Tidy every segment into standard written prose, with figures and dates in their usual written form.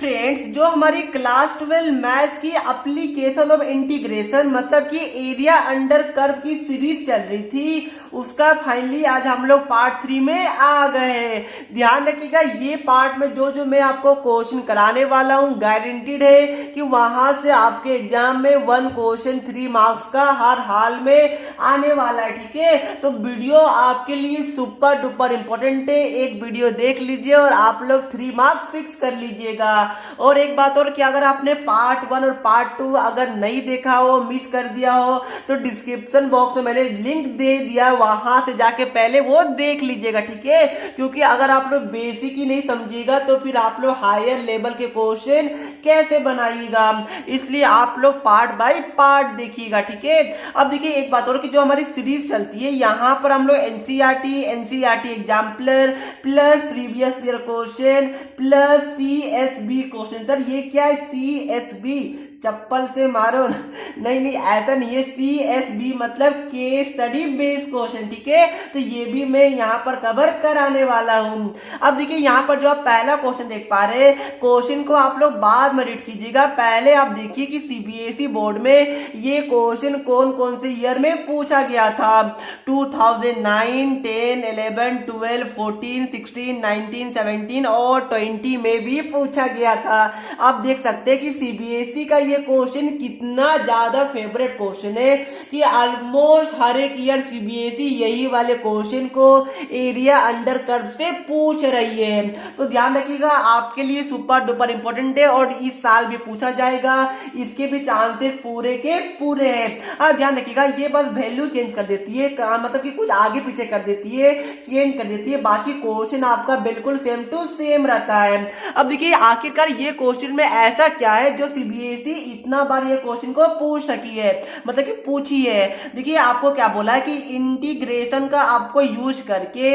Friends, जो हमारी class 12 maths की एप्लीकेशन ऑफ इंटीग्रेशन मतलब कि एरिया अंडर कर्व की सीरीज चल रही थी, उसका फाइनली आज हम लोग पार्ट 3 में आ गए हैं। ध्यान रखिएगा, ये पार्ट में जो जो मैं आपको क्वेश्चन कराने वाला हूँ गारंटीड है कि वहां से आपके एग्जाम में 1 क्वेश्चन 3 मार्क्स का हर हाल में आने वाला है। ठीक है, तो वीडियो आपके लिए सुपर डुपर इंपॉर्टेंट है। एक वीडियो देख लीजिए और आप लोग 3 मार्क्स फिक्स कर लीजिएगा। और एक बात और कि अगर आपने पार्ट 1 और पार्ट 2 अगर नहीं देखा हो, मिस कर दिया हो, तो डिस्क्रिप्शन बॉक्स में मैंने लिंक दे दिया, वहां से जाके पहले वो देख लीजिएगा। ठीक है, क्योंकि अगर आप लोग बेसिक ही नहीं समझिएगा तो फिर आप लोग हायर लेवल के क्वेश्चन कैसे बनाइएगा, इसलिए आप लोग पार्ट बाय पार्ट देखिएगा। ठीक है, अब देखिए एक बात और कि जो हमारी सीरीज चलती है, यहाँ पर हम लोग NCERT exemplar plus previous year question plus CSB question. Sir ये क्या है सीएसबी? चप्पल से मारो नहीं नहीं, ऐसा नहीं है। सीएसबी मतलब केस स्टडी बेस्ड क्वेश्चन। ठीक है, तो ये भी मैं यहाँ पर कवर कराने वाला हूँ। अब देखिए यहाँ पर जो आप पहला क्वेश्चन देख पा रहे हैं, क्वेश्चन को आप लोग बाद में रीड कीजिएगा। पहले आप देखिए कि सीबीएसई बोर्ड में ये क्वेश्चन कौन कौन से ईयर में पूछा गया था। 2009, 10, 11, 12, 14, 16, 19, 17 और 20 में भी पूछा गया था। आप देख सकते हैं कि सीबीएसई का ये क्वेश्चन कितना ज्यादा फेवरेट क्वेश्चन है कि ऑलमोस्ट हर एक ईयर सीबीएसई यही वाले क्वेश्चन को एरिया अंडर कर्व से पूछ रही है। तो ध्यान रखिएगा, आपके लिए सुपर डुपर इंपॉर्टेंट है और इस साल भी पूछा जाएगा। इसके भी चांसेस पूरे के पूरे हैं। ध्यान रखिएगा, ये बस वैल्यू चेंज कर देती है, मतलब कि कुछ आगे पीछे कर देती है, चेंज कर देती है, बाकी क्वेश्चन आपका बिल्कुल सेम टू सेम रहता है। अब देखिए आखिरकार ये क्वेश्चन में ऐसा क्या है जो सीबीएसई इतना बार ये क्वेश्चन को पूछ सकी है, मतलब कि पूछी है। देखिए आपको क्या बोला है कि इंटीग्रेशन का आपको यूज करके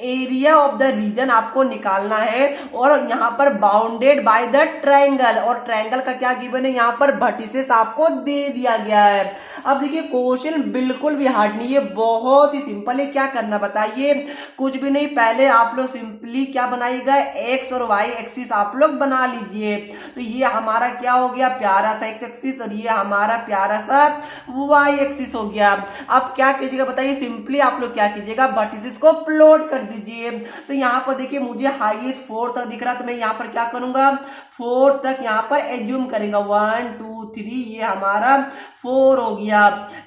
एरिया ऑफ द रीजन आपको निकालना है और यहाँ पर बाउंडेड बाय द ट्रायंगल, और ट्रायंगल का क्या गिवन है, यहाँ पर वर्टिसेस आपको दे दिया गया है। अब देखिए क्वेश्चन बिल्कुल भी हार्ड नहीं है, बहुत ही सिंपल है। क्या करना बताइए, कुछ भी नहीं, पहले आप लोग सिंपली क्या बनाइएगा, एक्स और वाई एक्सिस आप लोग बना लीजिए। तो ये हमारा क्या हो गया, प्यारा सा एक्स एक्सिस, और ये हमारा प्यारा सा वाई एक्सिस हो गया। अब क्या कीजिएगा बताइए, सिंपली आप लोग क्या कीजिएगा, वर्टिसेस को प्लॉट कर दीजिए। तो यहाँ पर देखिए मुझे हाईएस्ट 4 तक दिख रहा, तो मैं यहाँ पर क्या करूंगा, 4 तक यहाँ पर एज्यूम करेंगे। 1 2 3 ये हमारा 4 हो गया।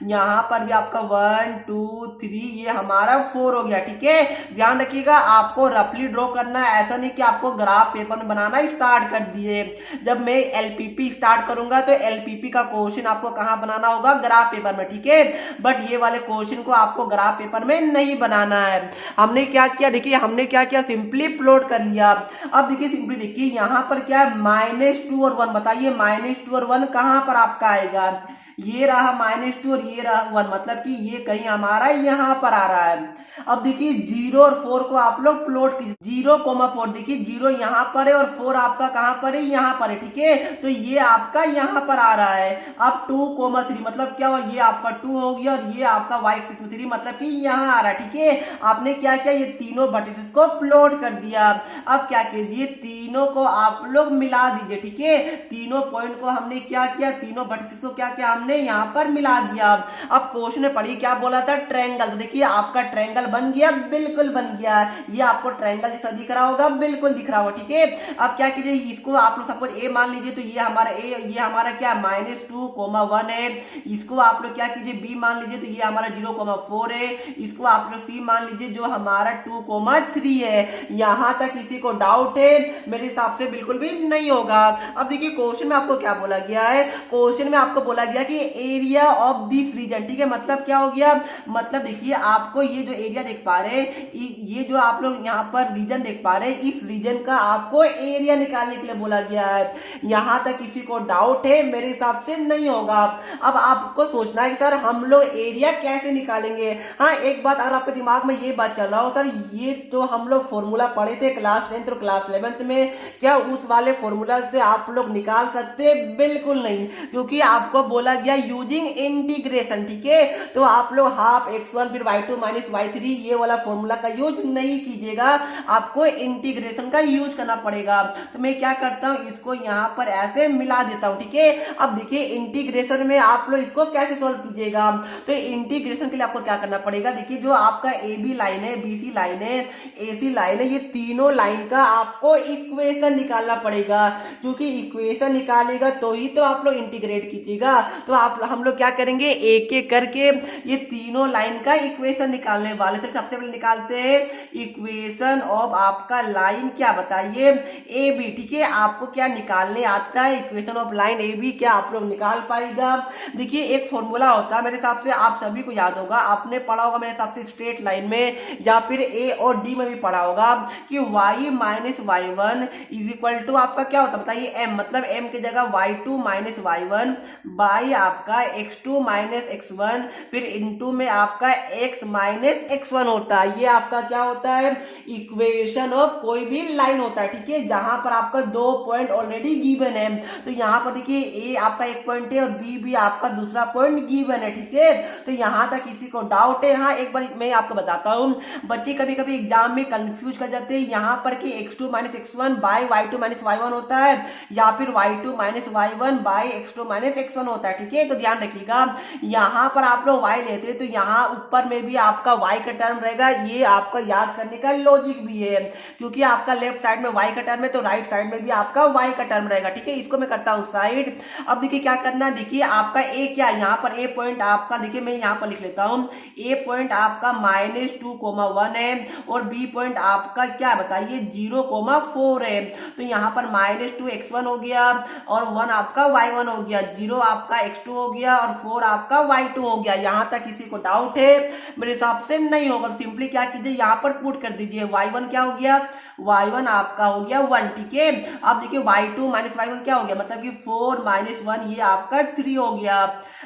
यहाँ पर भी आपका 1 2 3 ये हमारा 4 हो गया। ठीक है, ध्यान रखिएगा, आपको रफली ड्रॉ करना है, ऐसा नहीं कि आपको ग्राफ पेपर में बनाना स्टार्ट कर दिए। जब मैं एलपीपी स्टार्ट करूंगा तो एलपीपी का क्वेश्चन आपको कहाँ बनाना होगा, ग्राफ पेपर में। ठीक है, बट ये वाले क्वेश्चन को आपको ग्राफ पेपर में नहीं बनाना है। हमने क्या किया, देखिए हमने क्या किया, सिंपली प्लॉट कर लिया। अब देखिए सिंपली देखिए यहाँ पर क्या है, -2 और 1। बताइए -2 और 1 कहां पर आपका आएगा, ये रहा -2 और ये रहा 1, मतलब कि ये कहीं हमारा यहाँ पर आ रहा है। अब देखिए 0 और 4 को आप लोग प्लॉट कीजिए, 0,4 देखिए 0 यहाँ पर है और 4 आपका कहाँ पर है, यहाँ पर है। ठीक है, तो ये आपका यहाँ पर आ रहा है। अब 2,3 मतलब क्या हो, ये आपका 2 हो गया और ये आपका y एक्सिस में 3 मतलब कि यहाँ आ रहा है। ठीक है, आपने क्या किया, ये तीनों वर्टिसेस को प्लॉट कर दिया। अब क्या कीजिए, तीनों को आप लोग मिला दीजिए। ठीक है, तीनों पॉइंट को हमने क्या किया, तीनों वर्टिसेस को क्या किया, हमने यहाँ पर मिला दिया। अब क्वेश्चन में पढ़िए क्या बोला था, ट्रायंगल। तो देखिए आपका ट्रायंगल बन गया, बिल्कुल बन गया। ये आपको ट्रायंगल जैसा दिख रहा होगा, बिल्कुल दिख रहा होगा। ठीक है, अब क्या कीजिए, इसको आप लोग सपोज ए मान लीजिए, तो ये हमारा ए, ये हमारा क्या -2,1 है। इसको आप लोग क्या कीजिए, बी मान लीजिए, तो ये हमारा 0,4 है। इसको आप लोग सी मान लीजिए, जो हमारा 2,3 है। यहां तक किसी को डाउट है? मेरे हिसाब से बिल्कुल भी नहीं होगा। अब देखिए क्वेश्चन में आपको क्या बोला गया है, क्वेश्चन में आपको बोला गया कि एरिया ऑफ दिस रीजन। ठीक है, मतलब क्या हो गया, मतलब देखिए आपको ये जो एरिया देख पा रहे हैं, ये जो आप लोग यहाँ पर रीजन देख पा रहे हैं, इस रीजन का आपको एरिया निकालने के लिए बोला गया है। यहां तक किसी को डाउट है? मेरे हिसाब से नहीं होगा। अब आपको सोचना है कि सर हम लोग एरिया कैसे निकालेंगे। हाँ, एक बात अगर आपके दिमाग में ये बात चल रहा हो, सर ये तो हम लोग फॉर्मूला पढ़े थे क्लास 10th और क्लास 11th में, क्या उस वाले फॉर्मूला से आप लोग निकाल सकते? बिल्कुल नहीं, क्योंकि आपको बोला गया यूजिंग इंटीग्रेशन, ठीक है। तो आप लोग हाफ x1 फिर y2 माइनस y3 ये वाला फॉर्मूला का यूज नहीं कीजिएगा, आपको इंटीग्रेशन का यूज करना पड़ेगा। तो मैं क्या करता हूं, इसको यहां पर ऐसे मिला देता हूं, ठीक है। अब देखिए इंटीग्रेशन में आप लोग इसको कैसे सॉल्व कीजिएगा, तो इंटीग्रेशन के लिए आपको क्या करना पड़ेगा, देखिए जो आपका ए बी लाइन है, बी सी लाइन है, ए सी लाइन है, ये तीनों लाइन का आपको इक्वेशन निकालना पड़ेगा, क्योंकि इक्वेशन निकालेगा तो ही तो आप लोग इंटीग्रेट कीजिएगा। तो हम लोग क्या करेंगे, एक एक करके ये तीनों लाइन का इक्वेशन निकालने वाले। तो सबसे पहले निकालते हैं इक्वेशन ऑफ आपका लाइन, क्या बताइए, ए बी, ठीक है। आपको क्या निकालने आता है, equation of line A B, क्या आप लोग निकाल पाएगा। देखिए एक फॉर्मूला होता है, मेरे हिसाब से आप सभी को याद होगा, आपने पढ़ा होगा मेरे हिसाब से स्ट्रेट लाइन में या फिर ए और डी में भी पढ़ा होगा कि y minus y1 is equal to आपका क्या होता है बताइए, m, मतलब m की जगह y2 माइनस y1 बाई आपका x2 माइनस x1 फिर इनटू में आपका x माइनस x1 होता है। ये आपका क्या होता है, इक्वेशन ऑफ कोई भी लाइन होता है, ठीक है, जहां पर आपका दो पॉइंट ऑलरेडी गिवन है। तो यहाँ पर देखिए ए आपका एक पॉइंट है और बी भी आपका दूसरा पॉइंट गिवन है, ठीक है। तो यहाँ तक किसी को डाउट है, हाँ एक बार मैं आपको बताता हूँ, बच्चे कभी कभी एग्जाम में कंफ्यूज कर जाते हैं यहाँ पर कि x2 minus x1 by y2 minus y1 होता है या फिर y2 minus y1 by x2 minus x1 होता है, ठीक है। तो ध्यान रखिएगा, यहाँ पर आप लोग y लेते हैं तो यहाँ ऊपर में भी आपका y का टर्म रहेगा, ये आपका याद करने का लॉजिक भी है, क्योंकि आपका लेफ्ट साइड में y का टर्म है तो राइट साइड में भी आपका y का टर्म रहेगा, ठीक है। इसको मैं करता हूँ साइड। अब देखिए क्या करना है, देखिए आपका ए क्या, यहाँ पर ए पॉइंट आपका, देखिए मैं यहाँ पर लिख लेता हूँ, ए पॉइंट आपका -2,1 है और बी पॉइंट आपका क्या बताइए 0,4 है। तो यहाँ पर -2x1 हो गया और 1 आपका y1 हो गया, 0 आपका x2 हो गया और 4 आपका y2 हो गया। यहाँ तक किसी को डाउट है, मेरे हिसाब से नहीं होगा। तो सिंपली क्या कीजिए, यहाँ पर पुट कर दीजिए, y1 क्या हो गया, y1 आपका हो गया 1, ठीक है। अब देखिए y2 माइनस y1 क्या हो गया, मतलब कि 4 माइनस 1 ये आपका 3 हो गया।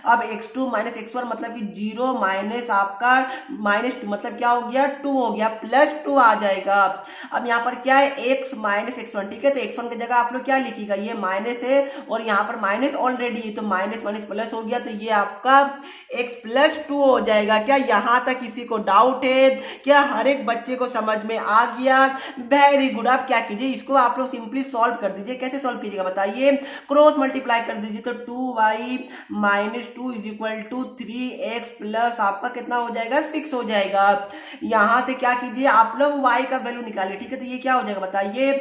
अब x2 माइनस x1 मतलब कि 0 माइनस आपका -2 मतलब क्या हो गया 2 हो गया, +2 आ जाएगा। अब यहाँ पर क्या है x माइनस x1, ठीक है। तो x1 की जगह आप लोग क्या लिखिएगा, ये माइनस है और यहाँ पर माइनस ऑलरेडी है तो माइनस माइनस प्लस हो गया, तो ये आपका x +2 हो जाएगा। क्या यहाँ तक किसी को डाउट है, क्या हर एक बच्चे को समझ में आ गया, वेरी गुड। आप क्या कीजिए, इसको आप लोग सिंपली सॉल्व कर दीजिए। कैसे सॉल्व कीजिएगा बताइए, क्रॉस मल्टीप्लाई कर दीजिए, तो 2y minus 2 is equal to 3x plus आपका कितना हो जाएगा 6 हो जाएगा। यहां से क्या कीजिए, आप लोग y का वैल्यू निकालिए, ठीक है। तो ये क्या हो जाएगा बताइए,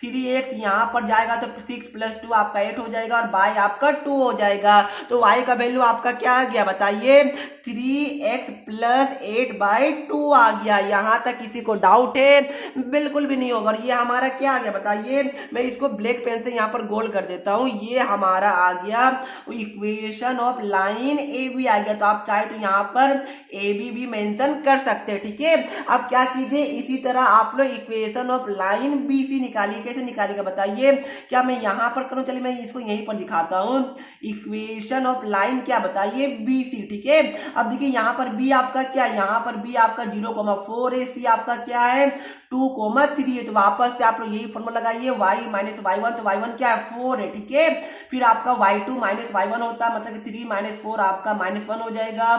3x यहां पर जाएगा तो 6 + 2 आपका 8 हो जाएगा और y आपका 2 हो जाएगा। तो y का वैल्यू आपका क्या आ गया बताइए, 3x + 8/2 आ गया। यहां तक किसी को डाउट है, बिल्कुल भी नहीं होगा। और ये हमारा क्या आ गया बताइए, मैं इसको ब्लैक पेन से यहाँ पर गोल कर देता हूँ, ये हमारा आ गया equation of line A B आ गया। तो आप चाहे तो यहाँ पर ए बी भी मेंशन कर सकते हैं, ठीक है। अब क्या कीजिए, इसी तरह आप लोग equation of line B C निकालिए। कैसे निकालेगा बताइए, क्या मैं यहाँ पर करूँ, चलिए मैं इसको यहीं पर दिखाता हूँ। इक्वेशन ऑफ लाइन क्या बताइए बी सी, ठीक है। अब देखिए यहाँ पर बी आपका क्या, यहाँ पर बी आपका 0,4 है, सी आपका क्या है 2,3 है। तो वापस से आप लोग यही फॉर्मूला लगाइए, y माइनस y1, तो y1 क्या है 4 है, ठीक है। फिर आपका y2 माइनस y1 होता है, मतलब कि 3 माइनस 4 आपका -1 हो जाएगा।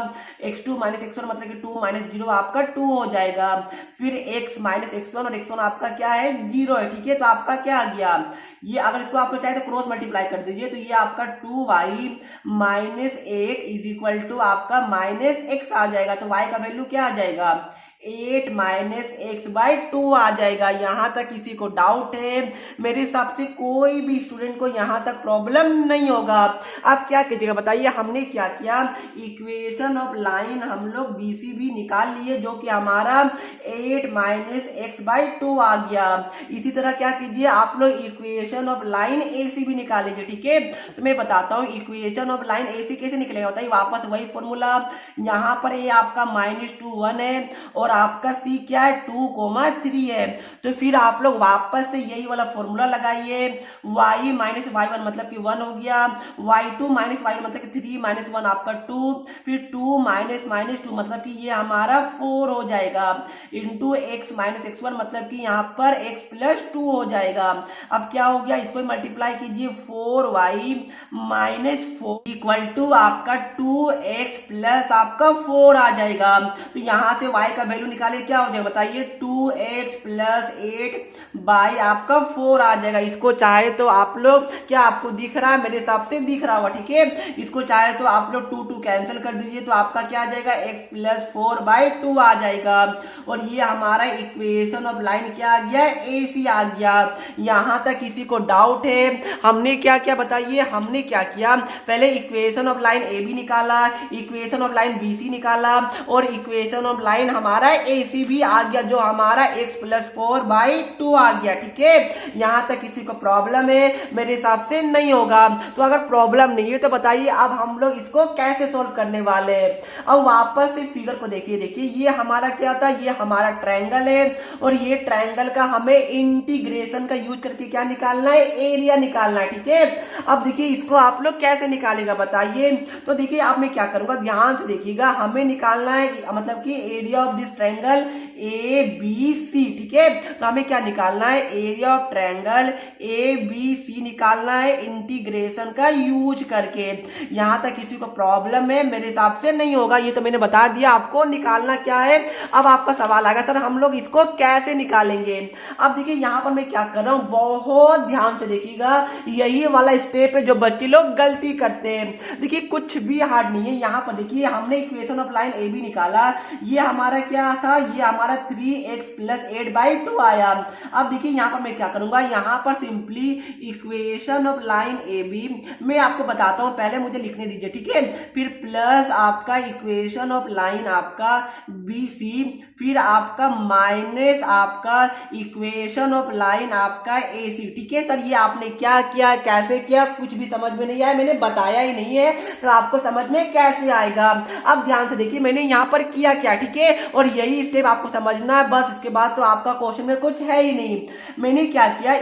x2 माइनस x1 मतलब कि 2 माइनस 0 आपका 2 हो जाएगा। फिर x माइनस x1 और x1 आपका क्या है 0 है, ठीक है। तो आपका क्या आ गया, ये अगर इसको आप लोग चाहे तो क्रॉस मल्टीप्लाई कर दीजिए, तो ये आपका 2y minus 8 is equal to आपका -x आ जाएगा। तो y का वैल्यू क्या आ जाएगा 8 माइनस x/2 आ जाएगा। यहां तक किसी को डाउट है, मेरे हिसाब से कोई भी स्टूडेंट को यहां तक प्रॉब्लम नहीं होगा। आप क्या कीजिएगा बताइए, हमने क्या किया, इक्वेशन ऑफ लाइन हम लोग बीसी भी निकाल लिए, जो कि हमारा 8 माइनस x/2 आ गया। इसी तरह क्या कीजिए, आप लोग इक्वेशन ऑफ लाइन एसी भी निकालेंगे, ठीक है। तो मैं बताता हूँ इक्वेशन ऑफ लाइन एसी कैसे निकलेगा बताइए, वापस वही फॉर्मूला, यहाँ पर ये आपका -2 1 है और और आपका सी क्या है 2,3 है। तो फिर आप लोग वापस से यही वाला फॉर्मूला लगाइए, y माइनस y1 मतलब कि 1 हो गया, y2 माइनस y1 मतलब कि 3 माइनस 1 आपका 2, फिर 2 माइनस माइनस 2 मतलब कि ये हमारा 4 हो जाएगा, इंटू x माइनस x1 मतलब कि यहाँ पर x प्लस 2 हो जाएगा। अब क्या हो गया, इसको मल्टीप्लाई कीजिए, 4y माइनस 4 इक्वल टू आपका 2x प्लस आपका 4 आ जाएगा। तो यहाँ से y का वैल्यू निकाले, क्या हो जाएगा बताइए, 2x प्लस 8 बाई आपका 4 आ जाएगा। इसको चाहे तो आप लोग, क्या आपको दिख रहा है, मेरे हिसाब से दिख रहा होगा, ठीक है। इसको चाहे तो आप लोग 2 कैंसिल कर दीजिए, तो आपका क्या आ जाएगा, x प्लस 4 बाई 2 आ जाएगा। और ये हमारा इक्वेशन ऑफ लाइन क्या आ गया, AC आ गया। यहां तक किसी को डाउट है? हमने क्या क्या बताइए, हमने क्या किया, पहले इक्वेशन ऑफ लाइन AB निकाला, इक्वेशन ऑफ लाइन BC निकाला, और इक्वेशन ऑफ लाइन हमारा AC भी आ गया, जो हमारा x प्लस 4 बाई 2 आ गया, ठीक है। यहां तक किसी को प्रॉब्लम है? मेरे हिसाब से नहीं होगा। तो अगर प्रॉब्लम नहीं है तो बताइए अब हम लोग इसको कैसे सोल्व करने वाले हैं। अब वापस से फिगर को देखिए, देखिए ये हमारा क्या था, ये हमारा ट्रायंगल है, और ये ट्रायंगल का हमें इंटीग्रेशन का यूज करके क्या निकालना है, एरिया निकालना है, ठीक है। अब देखिए इसको आप लोग कैसे निकालेगा बताइए। तो देखिए अब मैं क्या करूंगा, ध्यान से देखिएगा, हमें निकालना है मतलब कि area of this triangle ABC, ठीक है। तो हमें क्या निकालना है, एरिया ऑफ ट्रायंगल ABC निकालना है इंटीग्रेशन का यूज करके। यहां तक किसी को प्रॉब्लम है? मेरे हिसाब से नहीं होगा, ये तो मैंने बता दिया आपको निकालना क्या है। अब आपका सवाल आएगा सर हम लोग इसको कैसे निकालेंगे। अब देखिए यहां पर मैं क्या कर रहा हूं, बहुत ध्यान से देखिएगा, यही वाला स्टेप है जो बच्चे लोग गलती करते हैं। देखिए कुछ भी हार्ड नहीं है। यहां पर देखिए हमने इक्वेशन ऑफ लाइन AB निकाला, ये हमारा क्या था, ये हमारा 3x प्लस 8 बाई 2 आया। अब देखिए यहां पर मैं क्या करूंगा, यहां पर simply equation of line AB मैं आपको बताता हूं, पहले मुझे लिखने दीजिए, ठीक है। फिर प्लस आपका इक्वेशन ऑफ लाइन आपका BC, फिर आपका माइनस आपका इक्वेशन ऑफ लाइन आपका AC, ठीक है। सर ये आपने क्या किया, कैसे किया, कुछ भी समझ में नहीं आया, मैंने बताया ही नहीं है, तो आपको समझ में कैसे आएगा। अब ध्यान से देखिए मैंने यहां पर किया क्या, ठीक है, और यही स्टेप आपको समझना है बस, इसके बाद तो आपका क्वेश्चन में कुछ है ही नहीं। मैंने क्या किया,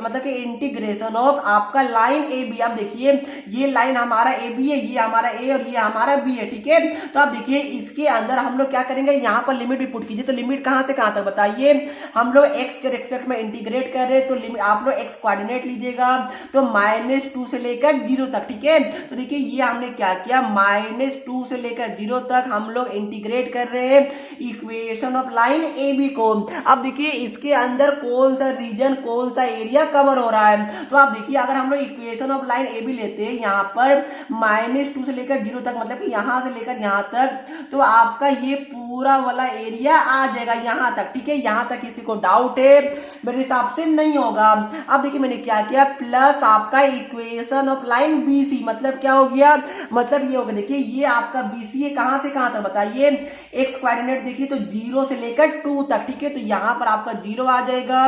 मतलब कि इंटीग्रेशन ऑफ आपका लाइन AB। अब देखिए ये लाइन हमारा AB है, ये हमारा A और ये हमारा B है, ठीक है। तो अब देखिए इसके अंदर हम लोग क्या करेंगे, यहाँ पर लिमिट भी पुट कीजिए। तो लिमिट कहां से कहां तक बताइए, हम लोग x के रेस्पेक्ट में इंटीग्रेट कर रहे हैं, तो लिमिट आप लोग x कोऑर्डिनेट लीजिएगा, तो -2 से लेकर 0 तक, ठीक है। तो देखिए ये हमने क्या किया, -2 से लेकर 0 तक हम लोग इंटीग्रेट कर रहे हैं इक्वेशन ऑफ लाइन AB को। अब देखिए इसके अंदर कौन सा रीजन, कौन सा एरिया कवर हो रहा है। तो आप देखिए अगर हम लोग इक्वेशन ऑफ लाइन AB लेते हैं, यहाँ पर -2 से लेकर 0 तक, मतलब कि यहां से लेकर यहां तक, तो आपका ये पूरा वाला एरिया आ जाएगा यहां तक, ठीक है। यहां तक किसी को डाउट है? मेरे हिसाब से नहीं होगा। अब देखिए मैंने क्या किया, प्लस आपका इक्वेशन ऑफ लाइन BC, मतलब क्या हो गया, मतलब ये हो गया, देखिए ये आपका BC है, कहां से कहां तक बताइए, x कोऑर्डिनेट देखिए तो 0 से लेकर 2 तक, ठीक है। तो यहां पर आपका 0 आ जाएगा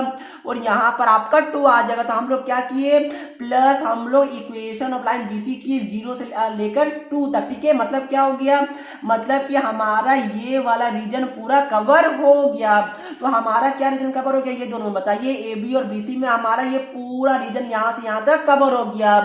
और यहां पर आपका 2 आ जाएगा। तो हम लोग क्या किए, प्लस हम लोग इक्वेशन ऑफ लाइन BC किए 0 से लेकर 2 तक, ठीक है। मतलब क्या हो गया, मतलब कि हमारा ये वाला रीजन पूरा कवर हो गया। तो हमारा क्या रीजन कवर हो गया, ये दोनों में बताइए, AB और BC में हमारा ये पूरा रीजन यहां से यहां तक कवर हो गया।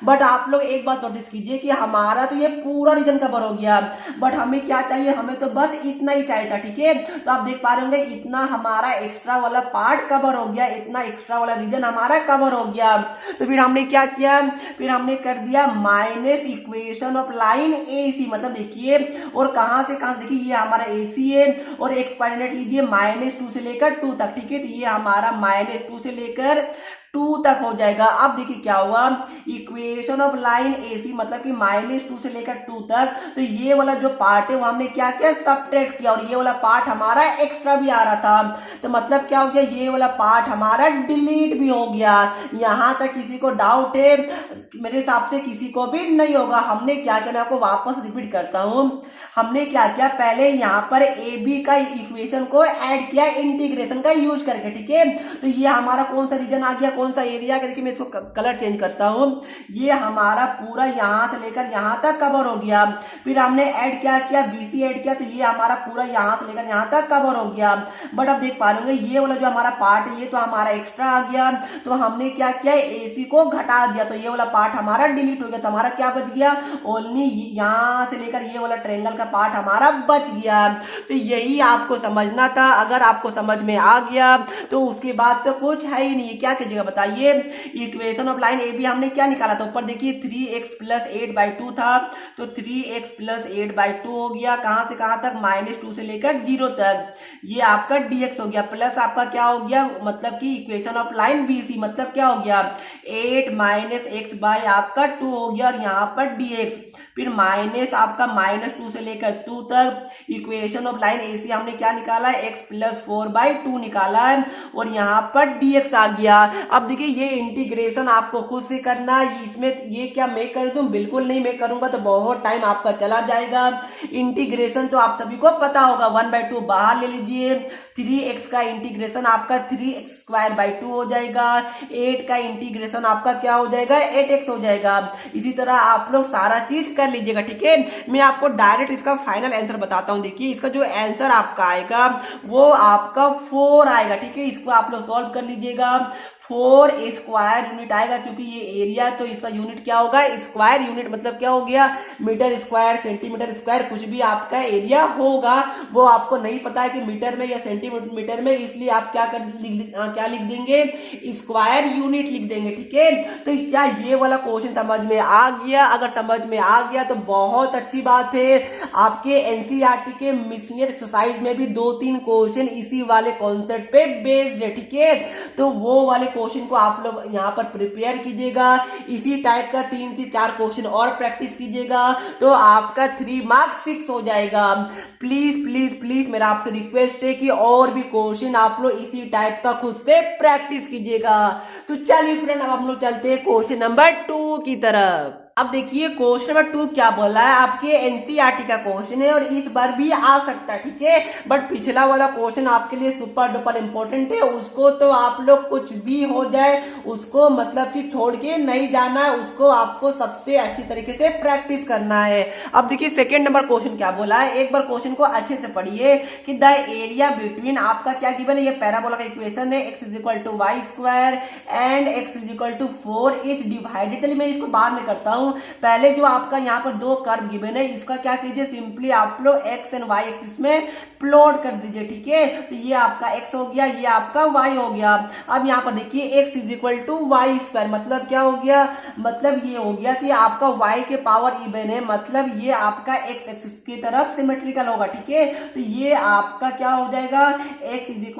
बट आप लोग एक बात नोटिस कीजिए कि हमारा तो ये पूरा रीजन कवर हो गया, बट हमें क्या चाहिए, हमें तो बस इतना ही चाहिए था, ठीक है। तो आप देख पा रहे होंगे इतना हमारा एक्स्ट्रा वाला पार्ट कवर हो गया, इतना एक्स्ट्रा वाला रीजन हमारा कवर हो गया। तो फिर हमने क्या किया, फिर हमने कर दिया minus equation of line AC, मतलब देखिए और कहां से कहां, देखिए ये हमारा AC है और x कोऑर्डिनेट लीजिए -2 से लेकर 2 तक, ठीक है। तो ये हमारा -2 से लेकर 2 तक हो जाएगा। अब देखिए क्या हुआ, इक्वेशन ऑफ लाइन AC मतलब कि -2 से लेकर 2 तक, तो ये वाला जो पार्ट है वो हमने क्या किया, सब्ट्रैक्ट किया, और ये वाला पार्ट हमारा एक्स्ट्रा भी आ रहा था। तो मतलब क्या हो गया, ये वाला पार्ट हमारा डिलीट भी हो गया। यहां तक किसी को डाउट है? मेरे हिसाब से किसी को भी नहीं होगा। हमने क्या किया, मैं आपको वापस रिपीट करता हूं, हमने क्या किया, पहले यहां पर AB का इक्वेशन को ऐड किया इंटीग्रेशन का यूज करके, ठीक है। तो ये हमारा कौन सा रीजन आ गया, कौन सा एरिया का, देखिए मैं इसको कलर चेंज करता हूँ, ये हमारा पूरा यहाँ से लेकर यहाँ तक कवर हो गया। फिर हमने ऐड क्या किया, बीसी ऐड किया, तो ये हमारा पूरा यहाँ से लेकर यहाँ तक कवर हो गया। बट अब देख पा रहे होंगे ये वाला जो हमारा पार्ट है ये तो हमारा एक्स्ट्रा आ गया, तो हमने क्या किया, एसी को घटा दिया, तो ये वाला पार्ट हमारा डिलीट हो गया। तो हमारा क्या बच गया, ओनली यहाँ से लेकर ये वाला ट्रायंगल का पार्ट हमारा बच गया। तो यही आपको समझना था। अगर आपको समझ में आ गया तो उसके बाद तो कुछ है ही नहीं। क्या कीजिएगा बताइए, equation of line A B हमने क्या निकाला था, ऊपर देखिए 3x प्लस 8/2 था, तो 3x प्लस 8/2 हो गया, कहां से कहां तक, -2 से लेकर 0 तक, ये आपका dx हो गया, प्लस आपका क्या हो गया, मतलब कि इक्वेशन ऑफ लाइन BC मतलब क्या हो गया, 8 - x बाय आपका 2 हो गया, और यहाँ पर dx, फिर माइनस आपका -2 से लेकर 2 तक, इक्वेशन ऑफ लाइन AC हमने क्या निकाला है, x प्लस 4/2 निकाला है, और यहाँ पर dx आ गया। अब देखिए ये इंटीग्रेशन आपको खुद से करना है, इसमें ये क्या मैं कर दूं, बिल्कुल नहीं, मैं करूंगा तो बहुत टाइम आपका चला जाएगा। इंटीग्रेशन तो आप सभी को पता होगा, 1/2 बाहर ले लीजिए, 3x का इंटीग्रेशन आपका 3x² 2 हो जाएगा, 8 का इंटीग्रेशन आपका क्या हो जाएगा, 8x हो जाएगा। इसी तरह आप लोग सारा चीज कर लीजिएगा, ठीक है। मैं आपको डायरेक्ट इसका फाइनल आंसर बताता हूं। देखिए इसका जो आंसर आपका आएगा वो आपका 4 आएगा, ठीक है। इसको आप लोग सॉल्व कर लीजिएगा, 4 स्क्वायर यूनिट आएगा, क्योंकि ये एरिया तो इसका यूनिट क्या होगा, स्क्वायर यूनिट, मतलब क्या हो गया, मीटर स्क्वायर, सेंटीमीटर स्क्वायर, कुछ भी आपका एरिया होगा, वो आपको नहीं पता है कि मीटर में या सेंटीमीटर में, इसलिए आप क्या लिख देंगे, स्क्वायर यूनिट लिख देंगे, ठीक है। तो क्या ये वाला क्वेश्चन समझ में आ गया? अगर समझ में आ गया तो बहुत अच्छी बात है। आपके एनसीईआरटी के मिसलेनियस एक्सरसाइज में भी 2-3 क्वेश्चन इसी वाले कॉन्सेप्ट पे बेस्ड है, ठीक है। तो वो वाले क्वेश्चन को आप लोग यहाँ पर प्रिपेयर कीजिएगा, इसी टाइप का 3 से 4 क्वेश्चन और प्रैक्टिस कीजिएगा, तो आपका 3 मार्क्स फिक्स हो जाएगा। प्लीज प्लीज प्लीज मेरा आपसे रिक्वेस्ट है कि और भी क्वेश्चन आप लोग इसी टाइप का खुद से प्रैक्टिस कीजिएगा। तो चलिए फ्रेंड, अब हम लोग चलते हैं क्वेश्चन नंबर 2 की तरफ। अब देखिए क्वेश्चन नंबर 2 क्या बोला है, आपके एनसीईआरटी का क्वेश्चन है और इस बार भी आ सकता है, ठीक है। बट पिछला वाला क्वेश्चन आपके लिए सुपर डुपर इंपॉर्टेंट है, उसको तो आप लोग कुछ भी हो जाए उसको मतलब कि छोड़ के नहीं जाना है, उसको आपको सबसे अच्छी तरीके से प्रैक्टिस करना है। अब देखिए सेकेंड नंबर क्वेश्चन क्या बोला है, एक बार क्वेश्चन को अच्छे से पढ़िए कि द एरिया बिटवीन आपका क्या गिवन है, ये पैराबोला का इक्वेशन है, x = y² and x = 4 is divided. चलिए मैं इसको बाद में करता हूं, पहले जो आपका यहाँ पर 2 कर्व गिवन है, इसका क्या कीजिए, सिंपली आप लोग x एंड y एक्सिस में प्लॉट कर दीजिए, ठीक है। तो ये आपका x हो गया, ये आपका y हो गया। अब यहाँ पर देखिए x = y², मतलब क्या हो गया, मतलब ये हो गया कि आपका y के पावर इवन है, मतलब ये आपका x एक्सिस की तरफ सिमेट्रिकल होगा, ठीक है। तो ये आपका क्या हो जाएगा, x =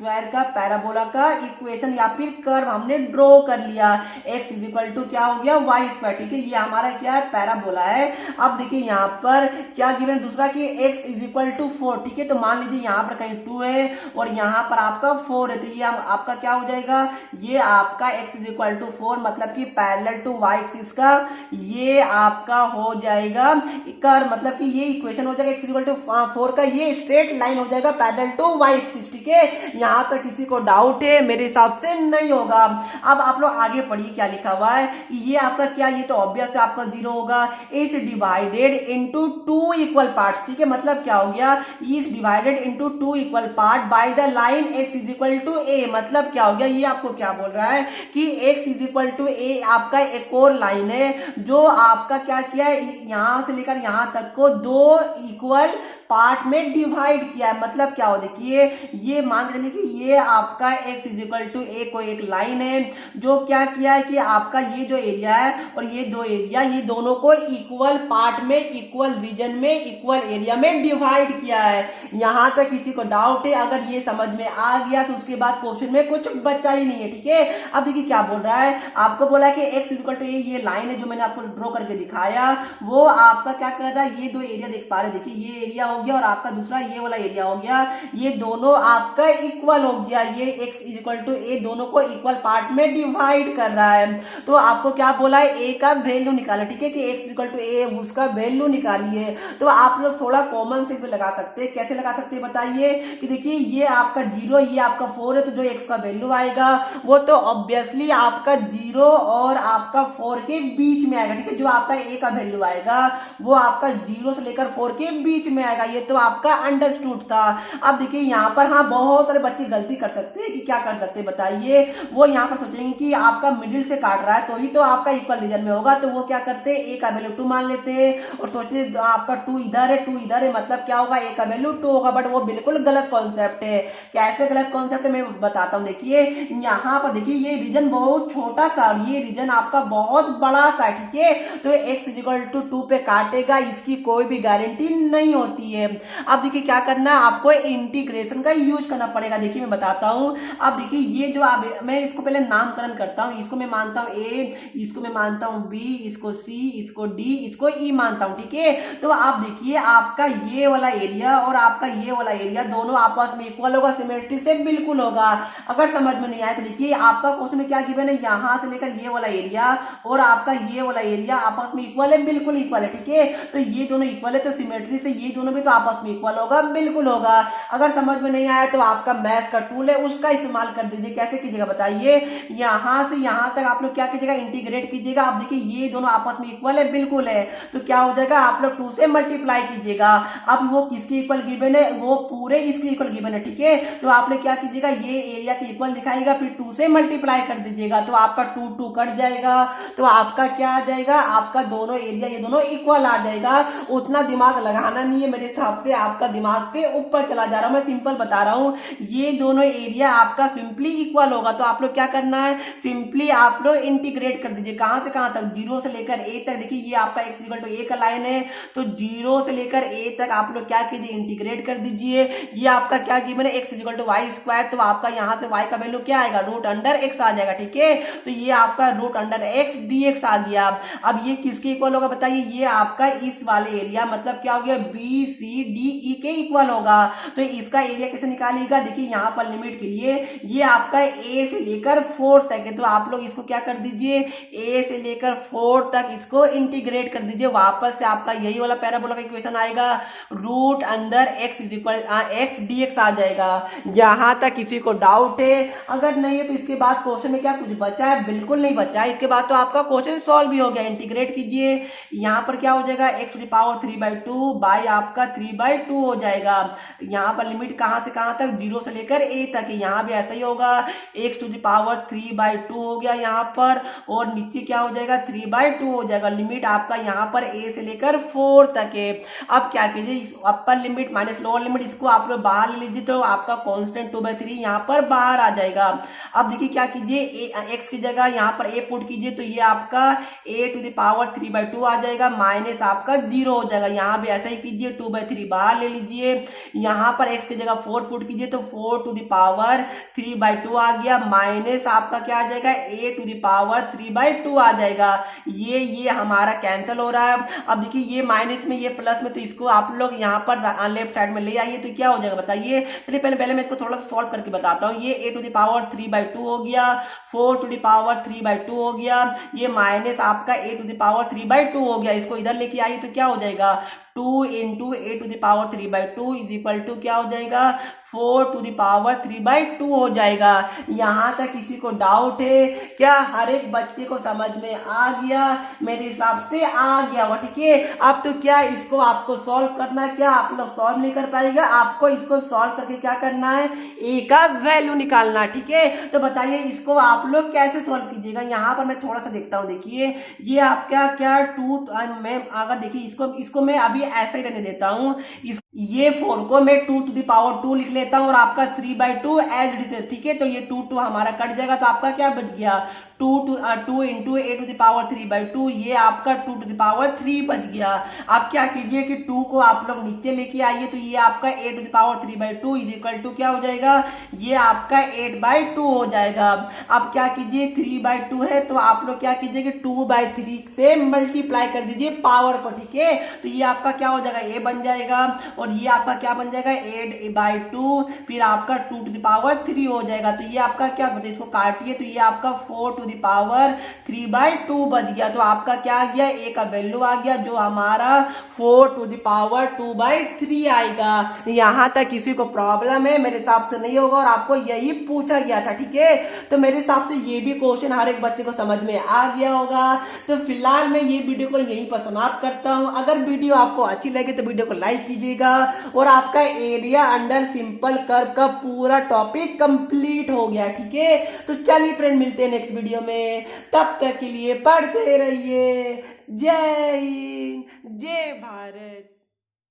y² का पैराबोला का इक्वेशन या फिर कर्व हमने ड्रॉ कर लिया, x = क्या हो गया, y², ठीक है। ये हमारा क्या है, पैराबोला है। अब देखिए यहाँ पर क्या गिवन दूसरा कि x = 4, ठीक है। तो मान लीजिए यहाँ पर कहीं 2 है और यहाँ पर आपका 4 है, तो ये आपका क्या हो जाएगा, ये आपका x = 4 मतलब कि पैरेलल टू y एक्सिस का ये आपका हो जाएगा कर्व, मतलब कि ये इक्वेशन हो जाएगा x = 4 का, ये स्ट्रेट लाइन हो जाएगा पैरेलल टू y एक्सिस, ठीक है। यहाँ तक किसी को डाउट है? मेरे हिसाब से नहीं होगा। अब आप लोग आगे पढ़िए क्या लिखा हुआ है, ये आपका क्या, ये तो ऑब्वियस है आपका 0 होगा, is divided into 2 equal parts, ठीक है। मतलब क्या हो गया, is divided into 2 equal part by the line x = a, मतलब क्या हो गया, ये आपको क्या बोल रहा है कि x = a आपका एक और लाइन है जो आपका क्या किया है, यहां से लेकर यहां तक को 2 इक्वल पार्ट में डिवाइड किया है। मतलब क्या हो, देखिए ये मान चलिए कि ये आपका x = a को एक लाइन है जो क्या किया है कि आपका ये जो एरिया है और ये 2 एरिया, ये दोनों को इक्वल पार्ट में, इक्वल रीजन में, इक्वल एरिया में डिवाइड किया है। यहां तक किसी को डाउट है? अगर ये समझ में आ गया तो उसके बाद क्वेश्चन में कुछ बचा ही नहीं है, ठीक है। अब देखिए क्या बोल रहा है, आपको बोला कि x = a, ये लाइन है जो मैंने आपको ड्रॉ करके दिखाया, वो आपका क्या कर रहा है, ये 2 एरिया देख पा रहे, देखिए ये एरिया हो गया और आपका दूसरा ये वाला एरिया हो गया, ये दोनों आपका इक्वल हो गया, ये x = a दोनों को इक्वल पार्ट में डिवाइड कर रहा है। तो आपको क्या बोला है, ए का वैल्यू निकाले, ठीक है, कि x इक्वल टू ए, उसका वैल्यू निकालिए। तो आप लोग थोड़ा कॉमन सेंस भी लगा सकते हैं। कैसे लगा सकते हैं बताइए, कि देखिए ये आपका 0, ये आपका 4 है, तो जो x का वैल्यू आएगा वो तो ऑब्वियसली आपका 0 और आपका 4 के बीच में आएगा, ठीक है। जो आपका a का वैल्यू आएगा वो आपका 0 से लेकर 4 के बीच में आएगा। ये तो आपका अंडरस्टूड था। अब देखिए यहाँ पर हाँ बहुत सारे बच्चे गलती कर सकते हैं, कि क्या कर सकते हैं बताइए, वो यहाँ पर सोचेंगे कि आपका मिडिल से काट रहा है तो ही तो आपका इक्वल रीजन में होगा, तो वो क्या करते हैं, ए का वैल्यू 2 मान लेते हैं और सोचते हैं आपका 2 इधर है, 2 इधर है, मतलब क्या होगा, ए का वैल्यू 2 होगा। बट वो बिल्कुल गलत कॉन्सेप्ट है। कैसे गलत कॉन्सेप्ट है मैं बताता हूँ। देखिए यहाँ पर देखिए ये रीजन बहुत छोटा सा, ये रीजन आपका बहुत बड़ा सा, ठीक है। तो x इक्वल टू 2 पे काटेगा, इसकी कोई भी गारंटी नहीं होती है। अब देखिए क्या करना है, आपको इंटीग्रेशन का यूज करना पड़ेगा। देखिए मैं बताता हूं। अब देखिए ये जो मैं इसको पहले नामकरण करता हूं। इसको मैं मानता हूं a, इसको मैं मानता हूं b, इसको c, इसको d, इसको e मानता हूं, ठीक है। तो आप देखिए आपका ये वाला एरिया और आपका ये वाला एरिया दोनों आपस में इक्वल होगा, सिमेट्री से बिल्कुल होगा। अगर समझ में नहीं आया तो देखिए आपका क्वेश्चन में क्या गिवन है, यहां से लेकर ये वाला एरिया और आपका ये वाला एरिया आपस में इक्वल है, बिल्कुल इक्वल है, ठीक है। तो ये दोनों इक्वल है, तो सिमेट्री से ये दोनों भी तो आपस में इक्वल होगा, बिल्कुल होगा। अगर समझ में नहीं आया तो आपका मैथ्स का टूल है उसका इस्तेमाल कर दीजिए। कैसे कीजिएगा बताइए, यहां से यहां तक आप लोग क्या कीजिएगा, इंटीग्रेट कीजिएगा। आप देखिए ये दोनों आपस में इक्वल है, बिल्कुल है, तो क्या हो जाएगा, आप लोग 2 से मल्टीप्लाई कीजिएगा। अब वो किसके इक्वल गिवन है, वो पूरे इसके इक्वल गिवन है, ठीक है। तो आप लोग क्या कीजिएगा, ये एरिया के इक्वल दिखाएगा, फिर 2 से मल्टीप्लाई कर दीजिएगा, तो आपका 2 2 कट जाएगा, तो आपका क्या आ जाएगा, आपका दोनों एरिया ये दोनों इक्वल आ जाएगा। उतना दिमाग लगाना नहीं है मेरे हिसाब से, आपका दिमाग से ऊपर चला जा रहा हूं, मैं सिंपल बता रहा हूं। ये दोनों एरिया आपका सिंपली इक्वल होगा, तो आप लोग क्या करना है, सिंपली आप लोग इंटीग्रेट कर दीजिए। कहां से कहां तक, 0 से लेकर a तक। देखिए ये आपका x इक्वल टू a का लाइन है, तो 0 से लेकर a तक आप लोग क्या कीजिए, इंटीग्रेट कर दीजिए। ये आपका क्या गिवन है, x equal to Y square, तो आपका यहां से y का वैल्यू क्या आएगा, रूट अंडर x आ जाएगा, ठीक है। तो ये आपका रूट अंडर x dx आ गया। अब ये किसके इक्वल होगा बताइए, ये आपका इस वाले एरिया मतलब क्या हो गया, बी सी डी ई के इक्वल होगा। तो इसका एरिया कैसे निकालिएगा, देखिए यहाँ पर लिमिट के लिए ये आपका a से लेकर 4 तक है, तो आप लोग इसको क्या कर दीजिए, a से लेकर 4 तक इसको इंटीग्रेट कर दीजिए। वापस से आपका यही वाला पैराबोला का इक्वेशन आएगा, root under x equal x dx आ जाएगा। यहां तक किसी को डाउट है, अगर नहीं है तो इसके बाद क्वेश्चन में क्या कुछ बचा है, बिल्कुल नहीं बचा है। इसके बाद तो आपका क्वेश्चन सॉल्व भी हो गया। इंटीग्रेट कीजिए, यहाँ पर क्या हो जाएगा, x to the power 3/2 by आपका 3/2 हो जाएगा। यहाँ पर लिमिट कहां से कहां तक, 0 से लेकर a तक, यहाँ भी ऐसा ही होगा, x टू द पावर 3/2 हो गया यहाँ पर, और नीचे क्या हो जाएगा, 3/2 हो जाएगा। लिमिट आपका यहाँ पर a से लेकर 4 तक है। अब क्या कीजिए, upper limit minus lower limit, इसको आप लोग बाहर ले लीजिए, तो आपका कांस्टेंट 2/3 यहाँ पर बाहर आ जाएगा। अब देखिए क्या कीजिए, x की जगह यहाँ पर a पुट कीजिए, तो ये आपका a टू द पावर 3/2 आ जाएगा, माइनस आपका 0 हो जाएगा। यहाँ भी ऐसा ही कीजिए, 2/3 बाहर ले लीजिए, यहाँ पर x की जगह 4 पुट कीजिए, तो 4 टू द पावर 3/2 आ गया, माइनस आपका क्या आ जाएगा, a टू द पावर 3/2 आ जाएगा। ये हमारा कैंसिल हो रहा है। अब देखिए ये माइनस में ये प्लस में, तो इसको आप लोग यहाँ पर लेफ्ट साइड में ले आइए, तो क्या हो जाएगा बताइए। चलिए पहले मैं इसको थोड़ा सा सॉल्व करके बताता हूँ। ये a टू द पावर 3/2 हो गया, 4 टू द पावर 3/2 हो गया, ये माइनस आपका a टू द पावर 3/2 हो गया। इसको इधर लेके आइए तो क्या हो जाएगा, 2 into a to the power 3/2 is equal to क्या हो जाएगा, 4 टू द पावर 3/2 हो जाएगा। यहां तक किसी को डाउट है क्या, हर एक बच्चे को समझ में आ गया, मेरे हिसाब से आ गया होगा, ठीक है। अब तो क्या इसको आपको सॉल्व करना है, क्या आप लोग सॉल्व नहीं कर पाएगा, आपको इसको सॉल्व करके क्या करना है, a का वैल्यू निकालना, ठीक है। तो बताइए इसको आप लोग कैसे सॉल्व कीजिएगा। यहाँ पर मैं थोड़ा सा देखता हूँ, देखिए ये आपका क्या 2, मैं अगर देखिए इसको मैं अभी ऐसे ही रहने देता हूँ, ये 4 को मैं 2 टू द पावर 2 लिख लेता हूँ और आपका 3/2 एज इट इज, ठीक है। तो ये 2 हमारा कट जाएगा, तो आपका क्या बच गया, 2 into a to the power 3/2, ये आपका 2 टू द पावर 3 बच गया। अब क्या कीजिए कि 2 को आप लोग नीचे लेके आइए, तो ये आपका a to the power 3/2 is equal to क्या हो जाएगा, ये आपका 8/2 हो जाएगा। अब क्या कीजिए, 3/2 है, तो आप लोग क्या कीजिए कि 2/3 से मल्टीप्लाई कर दीजिए पावर को, ठीक है। तो ये आपका क्या हो जाएगा, a बन जाएगा, और और ये आपका क्या बन जाएगा 8/2, फिर आपका 2⁻³ हो जाएगा। तो ये आपका क्या बताइए, इसको काटिए तो ये आपका 4⁻³ बच गया। तो आपका क्या आ गया, ए का वैल्यू आ गया जो हमारा 4⁻²/3 आएगा। यहां तक किसी को प्रॉब्लम है? मेरे हिसाब से नहीं होगा और आपको यही पूछा गया था, ठीक है। तो मेरे हिसाब से ये भी क्वेश्चन हर एक बच्चे को समझ में आ गया होगा। तो फिलहाल मैं ये वीडियो को यहीं पर समाप्त करता हूं। अगर वीडियो आपको अच्छी लगे तो वीडियो को लाइक कीजिएगा और आपका एरिया अंडर सिंपल कर्व का पूरा टॉपिक कंप्लीट हो गया, ठीक है। तो चलिए फ्रेंड, मिलते हैं नेक्स्ट वीडियो में, तब तक के लिए पढ़ते रहिए। जय हिंद, जय भारत।